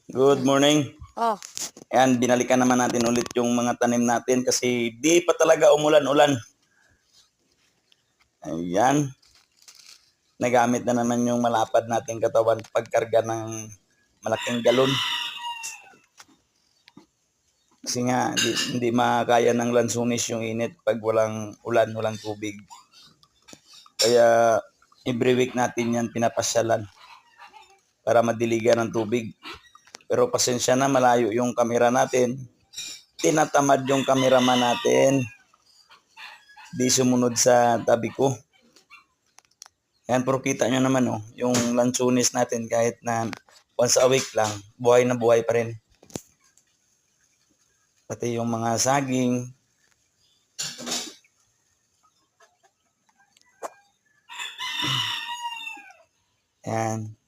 Good morning. Oh, Ayan, binalikan naman natin ulit yung mga tanim natin kasi di pa talaga umulan-ulan. Ayan, nagamit na naman yung malapad nating katawan pagkarga ng malaking galon. Kasi nga, hindi makakaya ng lansunis yung init pag walang ulan, walang tubig. Kaya every week natin yan pinapasyalan para madiligan ng tubig. Pero pasensya na, malayo yung kamera natin. Tinatamad yung cameraman natin. Di sumunod sa tabi ko. Ayan, pero kita nyo naman yung lansunis natin kahit na once a week lang, buhay na buhay pa rin. Pati yung mga saging. Ayan.